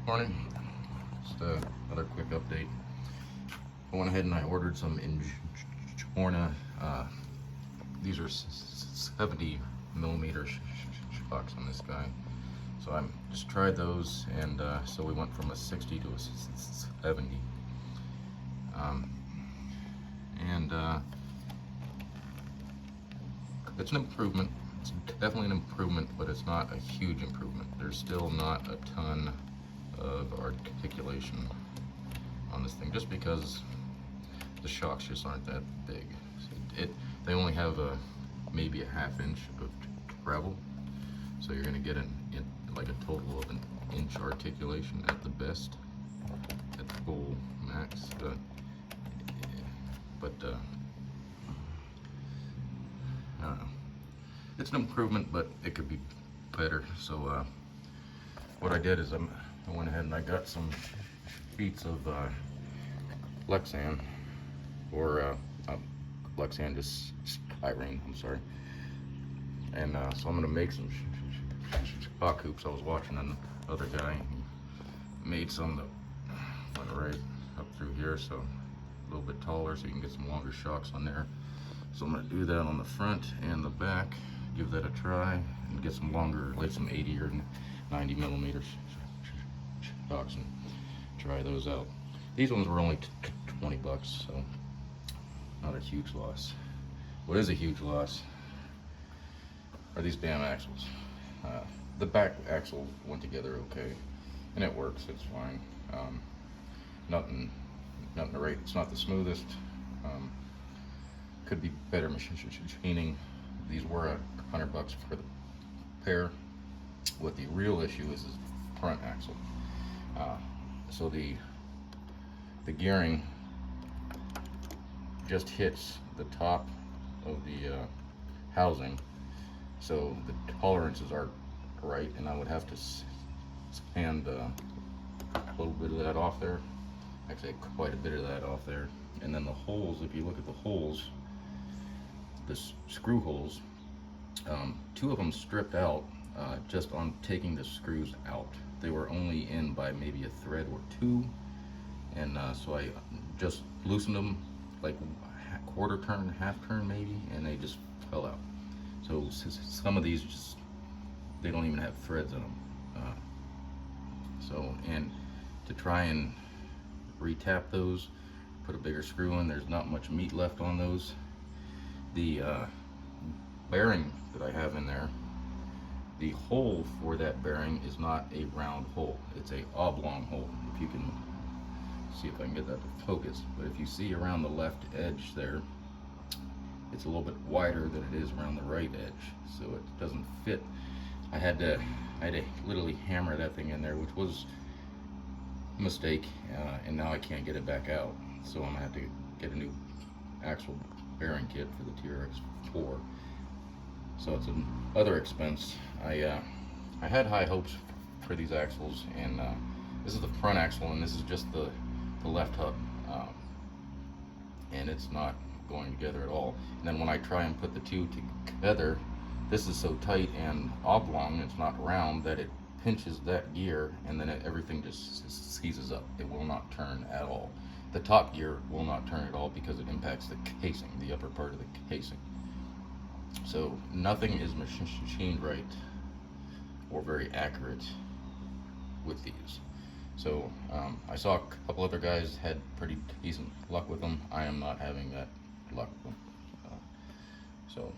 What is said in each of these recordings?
Morning. Just another quick update. I went ahead and I ordered some Injorna. These are 70 millimeter shocks on this guy. So I just tried those, and so we went from a 60 to a 70. And it's an improvement. It's definitely an improvement, but it's not a huge improvement. There's still not a ton of articulation on this thing, just because the shocks just aren't that big. They only have maybe a ½ inch of travel, so you're going to get like a total of an inch articulation at the best, at the full max. But I don't know. It's an improvement, but it could be better. So what I did is I went ahead and I got some sheets of Lexan, or Lexan, just styrene, I'm sorry. And so I'm gonna make some shock hoops. I was watching another guy, he made some that went right up through here, so a little bit taller, so you can get some longer shocks on there. So I'm gonna do that on the front and the back, give that a try, and get some longer, like some 80 or 90 millimeter shocks, and try those out. These ones were only 20 bucks, so not a huge loss. What is a huge loss are these damn axles. The back axle went together okay, and it works, it's fine. Nothing to rate. It's not the smoothest. Could be better machining. These were $100 for the pair. What the real issue is front axle. So the gearing just hits the top of the housing, so the tolerances are right, and I would have to sand a little bit of that off there, actually quite a bit of that off there. And then the holes, if you look at the holes, the screw holes, 2 of them stripped out just on taking the screws out. They were only in by maybe a thread or 2, and so I just loosened them like quarter turn, half turn maybe, and they just fell out. So some of these just, they don't even have threads in them. So, and to try and retap those, put a bigger screw in, there's not much meat left on those. The bearing that I have in there, the hole for that bearing is not a round hole, it's a oblong hole. If you can see, if I can get that to focus, but if you see around the left edge there, it's a little bit wider than it is around the right edge, so it doesn't fit. I had to literally hammer that thing in there, which was a mistake, and now I can't get it back out, so I'm gonna have to get a new axle bearing kit for the TRX4. So it's another expense. I had high hopes for these axles, and this is the front axle, and this is just the left hub, and it's not going together at all. And then when I try and put the two together, this is so tight and oblong, it's not round, that it pinches that gear, and then everything just seizes up. It will not turn at all. The top gear will not turn at all because it impacts the casing, the upper part of the casing. So nothing is machined right or very accurate with these. So I saw a couple other guys had pretty decent luck with them. I am not having that luck with them. So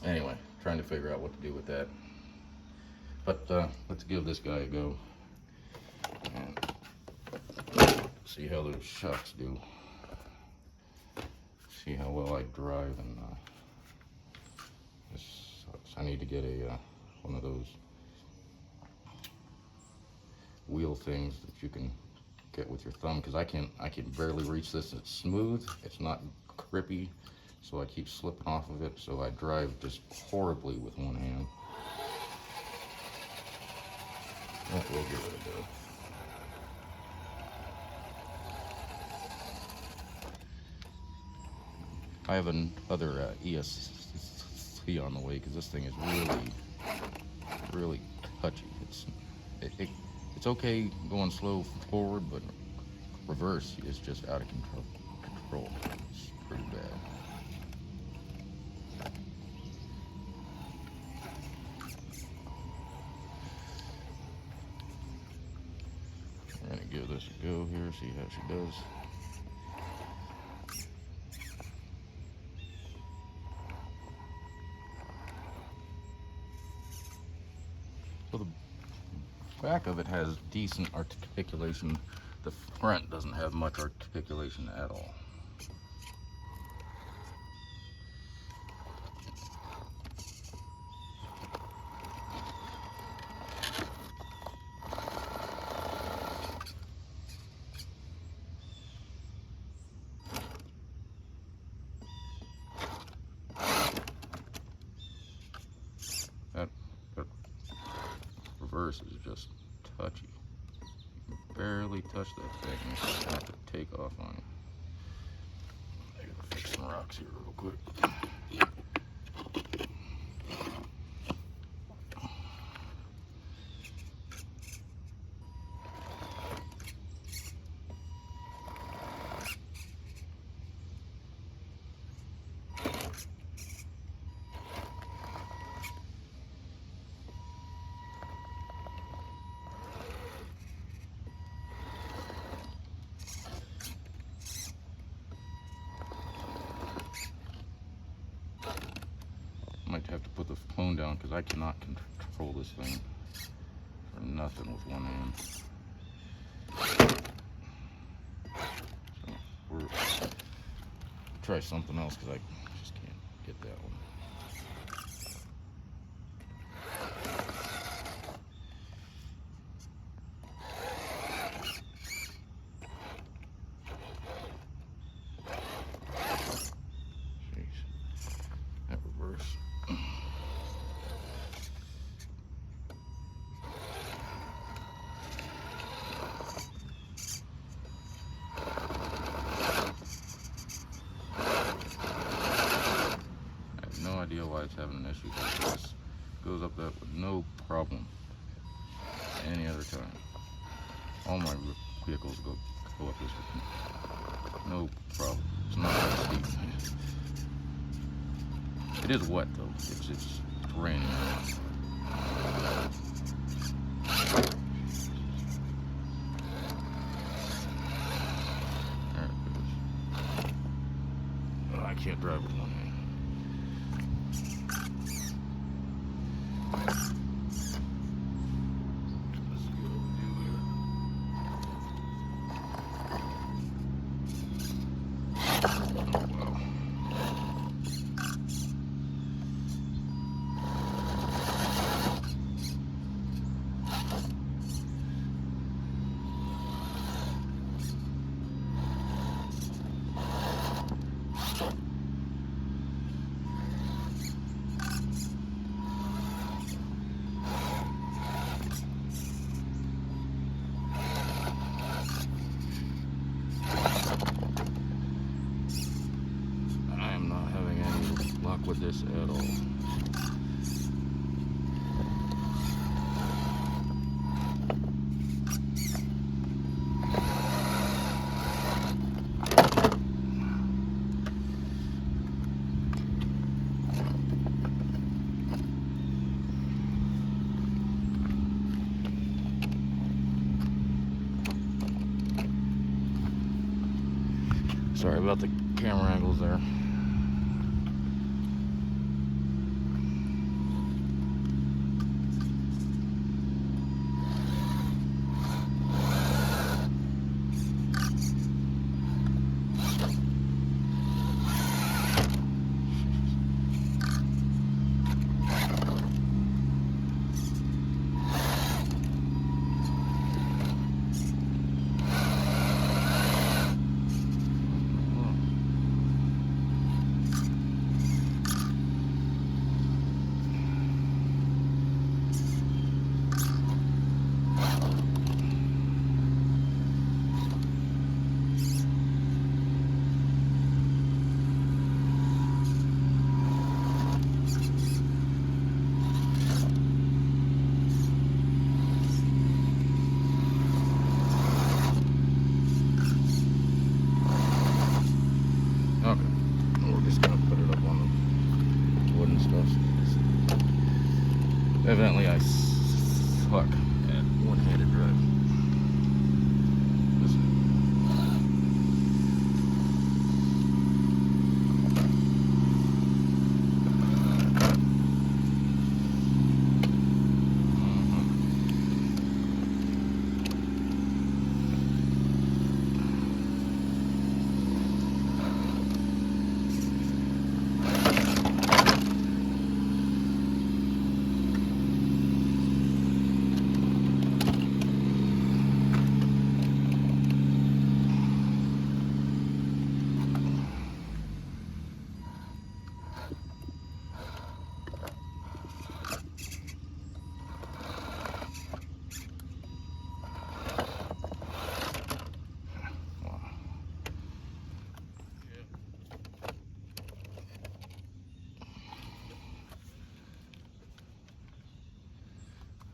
anyway, trying to figure out what to do with that. But let's give this guy a go and see how those shocks do. See how well I drive, and I need to get a one of those wheel things that you can get with your thumb, because I can barely reach this. It's smooth, it's not grippy, so I keep slipping off of it, so I drive just horribly with one hand. That will give it a go. I have another ESC on the way, because this thing is really touchy. It's It's okay going slow forward, but reverse is just out of control. It's pretty bad. We're gonna give this a go here, see how she does. So the back of it has decent articulation. The front doesn't have much articulation at all. That reverse is just touchy. You can barely touch that thing. You just have to take off on it. I gotta fix some rocks here real quick. Might have to put the phone down because I cannot control this thing for nothing with one hand. So we'll try something else because I just can't get that one. Jeez. That reverse. No idea why it's having an issue. This goes up that with no problem any other time. All my vehicles go up this with no problem. It's not that steep. It is wet though. It's raining. There it goes. Oh, I can't drive with one hand. With this at all. Sorry about the camera angles there. fuck at one-handed drive.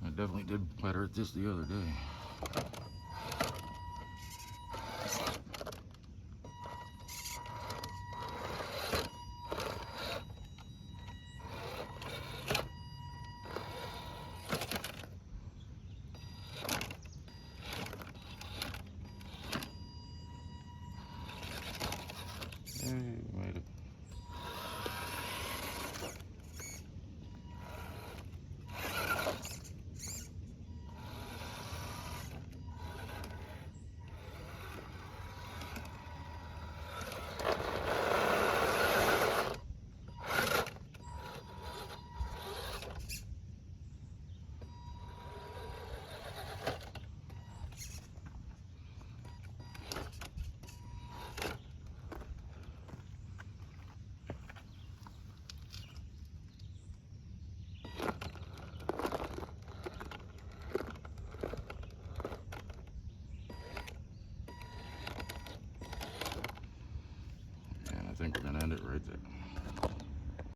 I definitely did better at this the other day. Hey, made it. And I think we're gonna end it right there.